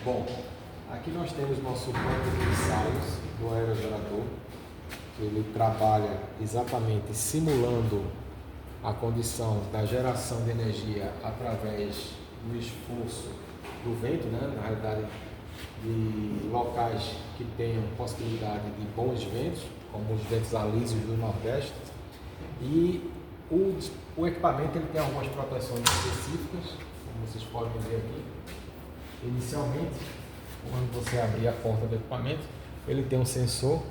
Bom, aqui nós temos nosso banco de ensaios do aerogerador, que ele trabalha exatamente simulando a condição da geração de energia através do esforço do vento, né? Na realidade, de locais que tenham possibilidade de bons ventos, como os ventos alísios do Nordeste. E o equipamento ele tem algumas proteções específicas, como vocês podem ver aqui. Inicialmente, quando você abrir a porta do equipamento, ele tem um sensor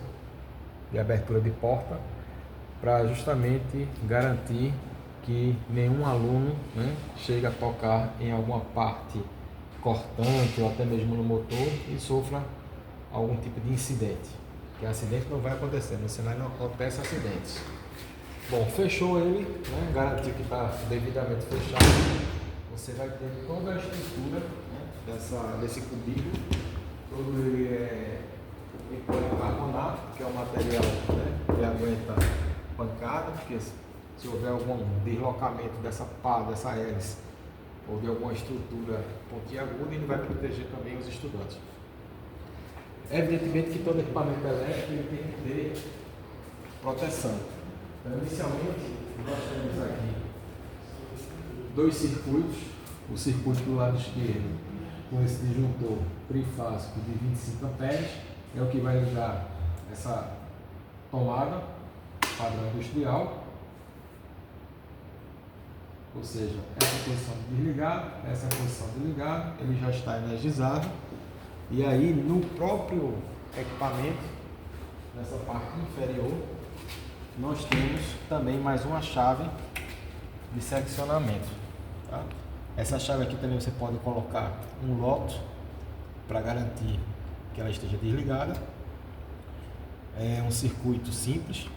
de abertura de porta para justamente garantir que nenhum aluno, né, chegue a tocar em alguma parte cortante ou até mesmo no motor e sofra algum tipo de incidente. Que acidente não vai acontecer, no cenário não acontece acidentes. Bom, fechou ele, né, garantiu que está devidamente fechado. Você vai ter toda a estrutura, né, desse cubículo. Todo ele é em policarbonato, que é um material, né, que aguenta pancada, porque se houver algum deslocamento dessa pá, dessa hélice ou de alguma estrutura pontiaguda, ele vai proteger também os estudantes. Evidentemente que todo equipamento elétrico ele tem que ter proteção. Então, inicialmente, nós temos aqui dois circuitos. O circuito do lado esquerdo, com esse disjuntor trifásico de 25 amperes, é o que vai ligar essa tomada padrão industrial, ou seja, essa posição de desligado, essa posição de ligado, ele já está energizado. E aí no próprio equipamento, nessa parte inferior, nós temos também mais uma chave de seccionamento, tá? Essa chave aqui também você pode colocar um loto para garantir que ela esteja desligada. É um circuito simples.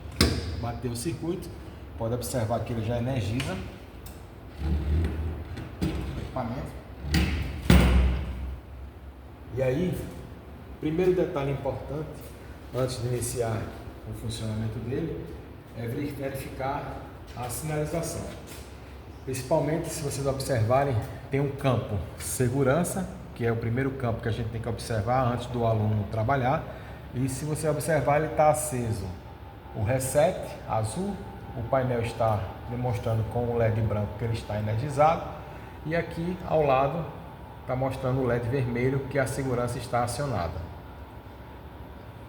Bater o circuito, pode observar que ele já energiza o equipamento. E aí, primeiro detalhe importante antes de iniciar o funcionamento dele é verificar a sinalização. Principalmente, se vocês observarem, tem um campo segurança, que é o primeiro campo que a gente tem que observar antes do aluno trabalhar. E se você observar, ele está aceso o reset azul, o painel está demonstrando com o LED branco que ele está energizado, e aqui ao lado está mostrando o LED vermelho que a segurança está acionada.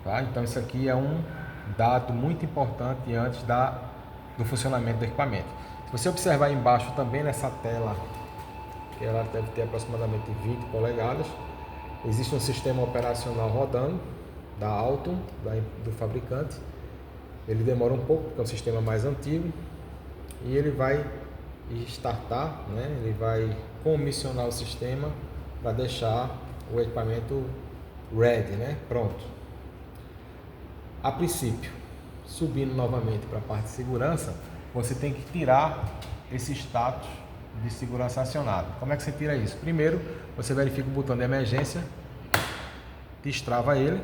Tá? Então isso aqui é um dado muito importante antes do funcionamento do equipamento. Se você observar embaixo também nessa tela, que ela deve ter aproximadamente 20 polegadas, existe um sistema operacional rodando, da Alton, do fabricante. Ele demora um pouco, porque é um sistema mais antigo, e ele vai startar, né? Ele vai comissionar o sistema para deixar o equipamento ready, né? Pronto. A princípio, subindo novamente para a parte de segurança, você tem que tirar esse status de segurança acionado. Como é que você tira isso? Primeiro, você verifica o botão de emergência, destrava ele,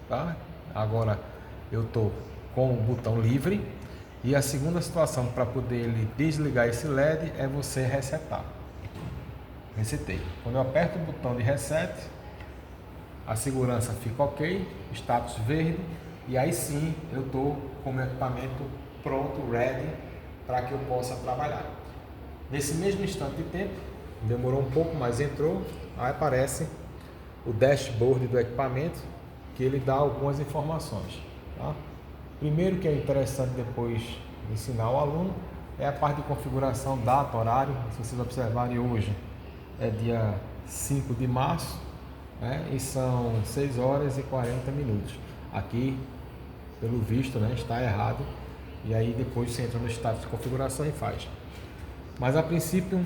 tá? Agora eu estou com o botão livre. E a segunda situação para poder ele desligar esse LED é você resetar. Resetei. Quando eu aperto o botão de reset, a segurança fica ok, status verde, e aí sim eu estou com o meu equipamento pronto, ready, para que eu possa trabalhar. Nesse mesmo instante de tempo, demorou um pouco, mas entrou, aí aparece o dashboard do equipamento, que ele dá algumas informações, tá? Primeiro, que é interessante depois ensinar o aluno, é a parte de configuração, data, horário. Se vocês observarem, hoje é dia 5 de março, né? E são 6 horas e 40 minutos. Aqui, pelo visto, né, está errado. E aí depois você entra no status de configuração e faz. Mas a princípio,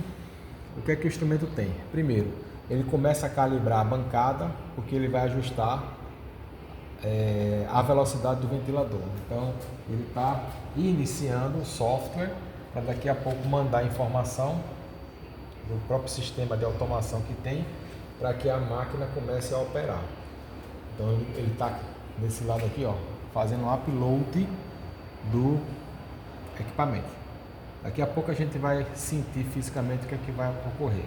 o que é que o instrumento tem? Primeiro, ele começa a calibrar a bancada, porque ele vai ajustar a velocidade do ventilador. Então ele está iniciando o software para daqui a pouco mandar informação do próprio sistema de automação que tem, para que a máquina comece a operar. Então ele está desse lado aqui, ó, fazendo um upload do equipamento. Daqui a pouco a gente vai sentir fisicamente o que é que vai ocorrer.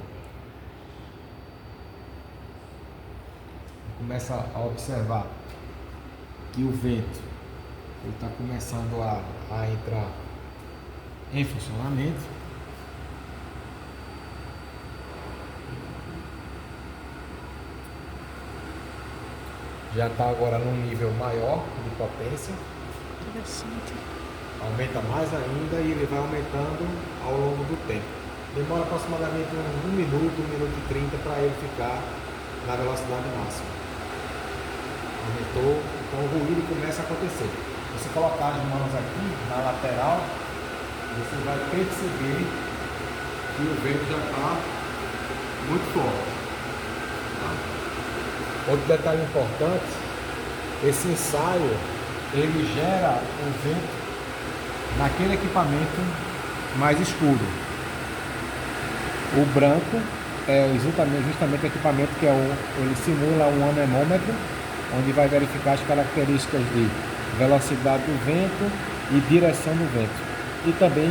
começa a observar que o vento está começando a entrar em funcionamento. Já está agora num nível maior de potência. Interessante. Aumenta mais ainda e ele vai aumentando ao longo do tempo. Demora aproximadamente 1 minuto, 1 minuto e 30 para ele ficar na velocidade máxima. Aumentou, então o ruído começa a acontecer. Você colocar as mãos aqui na lateral, você vai perceber que o vento já está muito forte. Outro detalhe importante, esse ensaio ele gera o vento naquele equipamento mais escuro. O branco é justamente o equipamento que ele simula um anemômetro, onde vai verificar as características de velocidade do vento e direção do vento. E também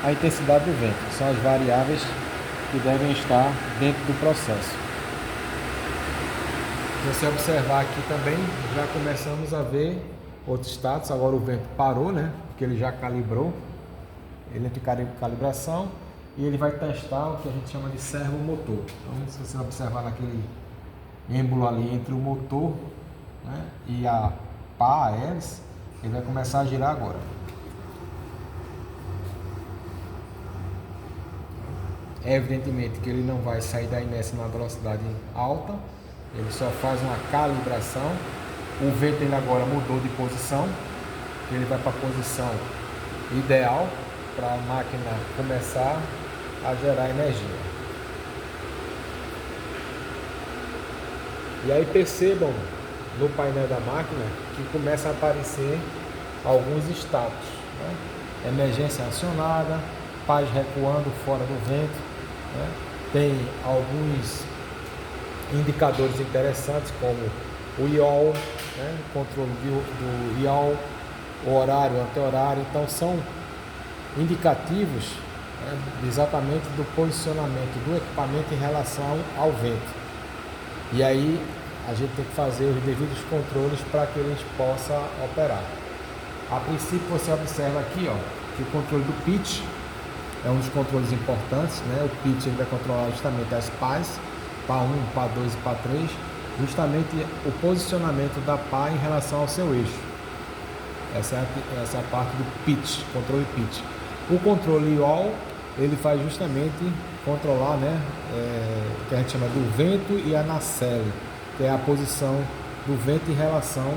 a intensidade do vento. São as variáveis que devem estar dentro do processo. Se você observar aqui também, já começamos a ver outros status. Agora o vento parou, né? Porque ele já calibrou. Ele entra em calibração e ele vai testar o que a gente chama de servomotor. Então, se você observar naquele êmbolo ali entre o motor, né, e a pá, a hélice, ele vai começar a girar agora. É evidentemente que ele não vai sair da inércia numa velocidade alta, ele só faz uma calibração. O vento ele agora mudou de posição, ele vai para a posição ideal para a máquina começar a gerar energia. E aí percebam no painel da máquina que começa a aparecer alguns status, né? Emergência acionada, pás recuando fora do vento, né? Tem alguns indicadores interessantes como o IOL, né? Controle do IOL, o horário, anti-horário. Então são indicativos, né, exatamente do posicionamento do equipamento em relação ao vento. E aí a gente tem que fazer os devidos controles para que eles possam operar. A princípio você observa aqui, ó, que o controle do pitch é um dos controles importantes, né? O pitch ele vai controlar justamente as pás, pá 1, pá 2 e pá 3, justamente o posicionamento da pá em relação ao seu eixo. Essa é a parte do pitch, controle pitch. O controle IOL, ele faz justamente controlar, né, o que a gente chama do vento e a nacelle, que é a posição do vento em relação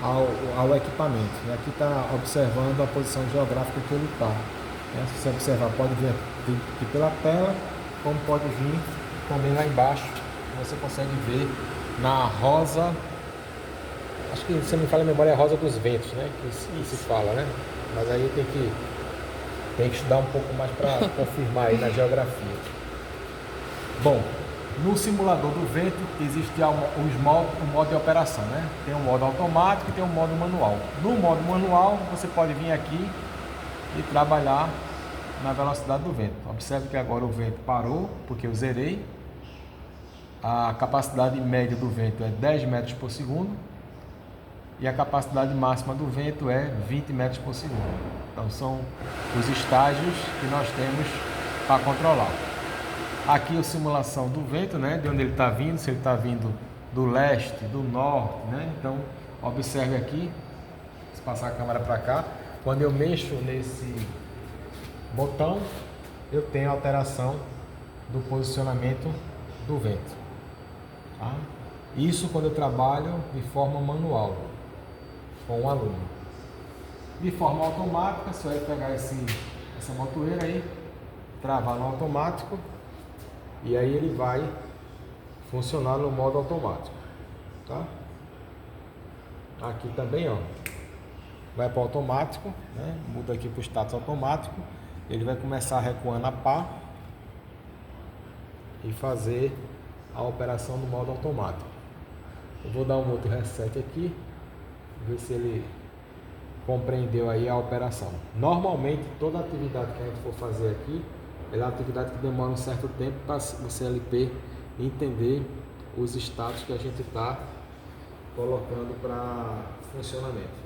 ao equipamento. E aqui está observando a posição geográfica que ele está. Né? Se você observar, pode vir aqui pela tela, como pode vir também lá embaixo. Você consegue ver na rosa, acho que, se não me falha a memória, é a rosa dos ventos, né? Que se fala, né? Mas aí tem que estudar um pouco mais para confirmar aí na geografia. Bom, no simulador do vento existe o modo de operação, né? Tem um modo automático e tem um modo manual. No modo manual você pode vir aqui e trabalhar na velocidade do vento. Observe que agora o vento parou, porque eu zerei. A capacidade média do vento é 10 metros por segundo e a capacidade máxima do vento é 20 metros por segundo. Então são os estágios que nós temos para controlar. Aqui a simulação do vento, né, de onde ele está vindo, se ele está vindo do leste, do norte, né? Então observe aqui, se passar a câmera para cá, quando eu mexo nesse botão, eu tenho alteração do posicionamento do vento. Tá? Isso quando eu trabalho de forma manual com o aluno. De forma automática, você vai pegar essa montoeira aí, travar no automático e aí ele vai funcionar no modo automático. Tá? Aqui também, ó, vai para o automático, né? Muda aqui para o status automático. Ele vai começar recuando a pá e fazer a operação no modo automático. Eu vou dar um outro reset aqui, ver se ele compreendeu aí a operação. Normalmente toda atividade que a gente for fazer aqui é uma atividade que demora um certo tempo para o CLP entender os status que a gente está colocando para funcionamento.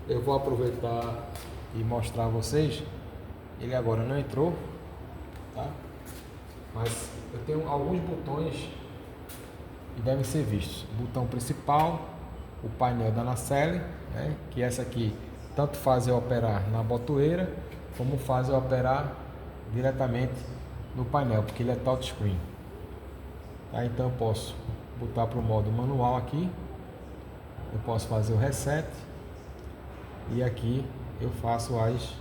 Eu vou aproveitar e mostrar a vocês. Ele agora não entrou, tá? Mas eu tenho alguns botões que devem ser vistos. O botão principal, o painel da nacelle, né? Que essa aqui tanto faz eu operar na botoeira, como faz eu operar diretamente no painel, porque ele é touchscreen. Tá? Então eu posso botar para o modo manual aqui, eu posso fazer o reset e aqui eu faço as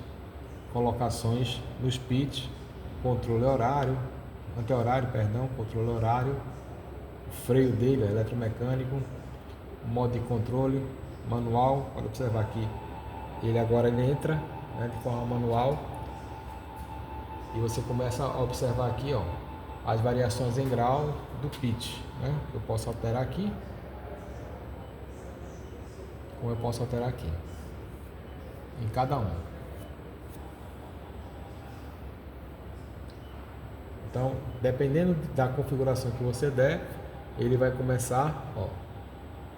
colocações nos pitch, controle horário, anti-horário, perdão, controle horário, o freio dele é eletromecânico, modo de controle manual. Pode observar aqui, ele agora entra, né, de forma manual, e você começa a observar aqui, ó, as variações em grau do pitch, né? Eu posso alterar aqui, como eu posso alterar aqui em cada um. Então, dependendo da configuração que você der, ele vai começar, ó,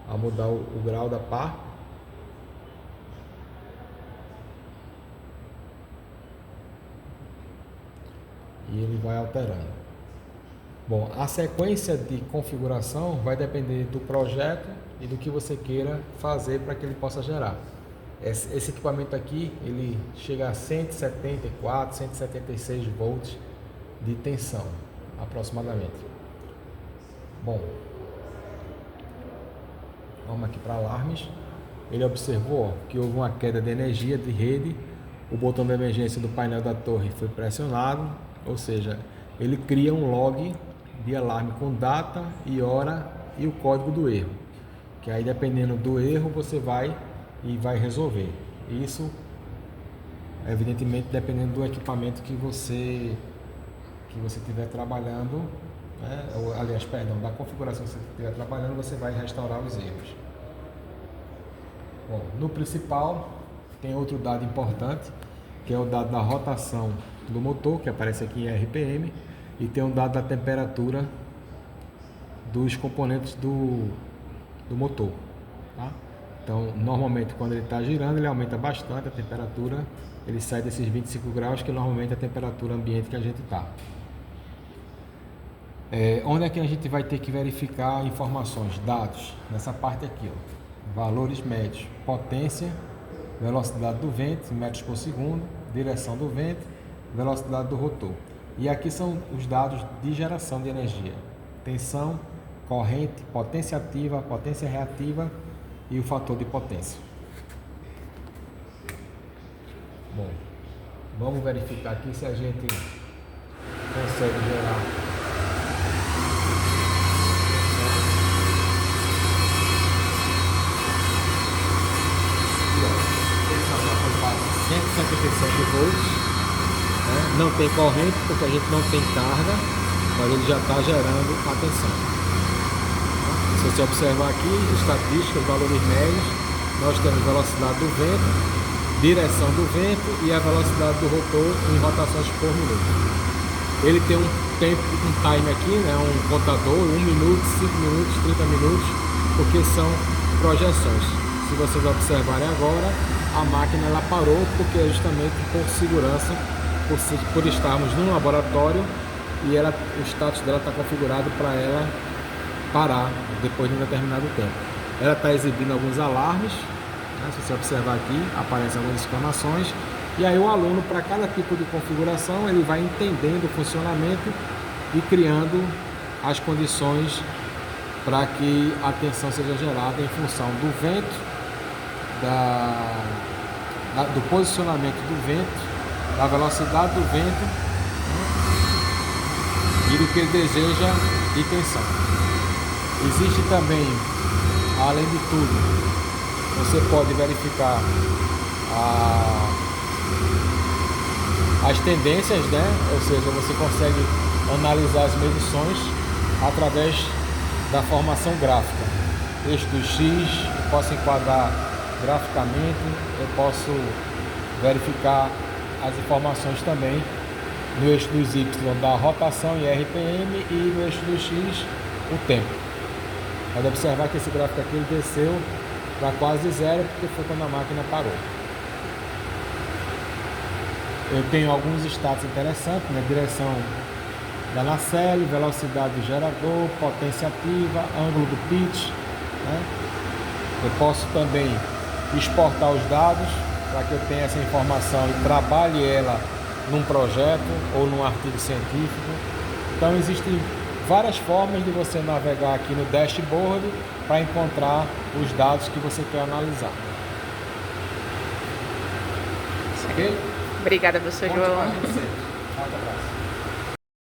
a mudar o grau da pá. E ele vai alterando. Bom, a sequência de configuração vai depender do projeto e do que você queira fazer para que ele possa gerar. Esse equipamento aqui, ele chega a 174, 176 volts de tensão, aproximadamente. Bom, vamos aqui para alarmes. Ele observou, ó, que houve uma queda de energia de rede, o botão de emergência do painel da torre foi pressionado, ou seja, ele cria um log de alarme com data e hora e o código do erro, que aí dependendo do erro você vai resolver. Isso, evidentemente, dependendo do equipamento que você estiver trabalhando, né? Aliás, perdão, da configuração que você estiver trabalhando, você vai restaurar os erros. Bom, no principal tem outro dado importante, que é o dado da rotação do motor, que aparece aqui em RPM, e tem um dado da temperatura dos componentes do motor, tá? Então, normalmente, quando ele está girando, ele aumenta bastante a temperatura, ele sai desses 25 graus, que normalmente é a temperatura ambiente que a gente está. Onde é que a gente vai ter que verificar informações, dados? Nessa parte aqui, ó, valores médios, potência, velocidade do vento, em metros por segundo, direção do vento, velocidade do rotor. E aqui são os dados de geração de energia: tensão, corrente, potência ativa, potência reativa e o fator de potência. Bom, vamos verificar aqui se a gente consegue gerar. Aqui, ó, 177 volts. Não tem corrente porque a gente não tem carga, mas ele já está gerando a tensão. Se você observar aqui, estatísticas, valores médios, nós temos velocidade do vento, direção do vento e a velocidade do rotor em rotações por minuto. Ele tem um tempo, um time aqui, né, um contador, 1 minuto, 5 minutos, 30 minutos, porque são projeções. Se vocês observarem agora, a máquina ela parou porque é justamente por segurança, por estarmos num laboratório e o status dela está configurado para ela parar depois de um determinado tempo. Ela está exibindo alguns alarmes, né? Se você observar aqui, aparecem algumas exclamações, e aí o aluno, para cada tipo de configuração, ele vai entendendo o funcionamento e criando as condições para que a tensão seja gerada em função do vento, do posicionamento do vento, da velocidade do vento, né, e do que ele deseja de tensão. Existe também, além de tudo, você pode verificar as tendências, né? Ou seja, você consegue analisar as medições através da formação gráfica. Eixo do X, eu posso enquadrar graficamente, eu posso verificar as informações também No eixo dos Y dá a rotação em RPM e no eixo do X o tempo. Pode observar que esse gráfico aqui ele desceu para quase zero porque foi quando a máquina parou. Eu tenho alguns status interessantes, né? Direção da nacelle, velocidade do gerador, potência ativa, ângulo do pitch, né? Eu posso também exportar os dados para que eu tenha essa informação e trabalhe ela num projeto ou num artigo científico. Então existem várias formas de você navegar aqui no dashboard para encontrar os dados que você quer analisar. Ok? Obrigada, professor João. Um forte abraço.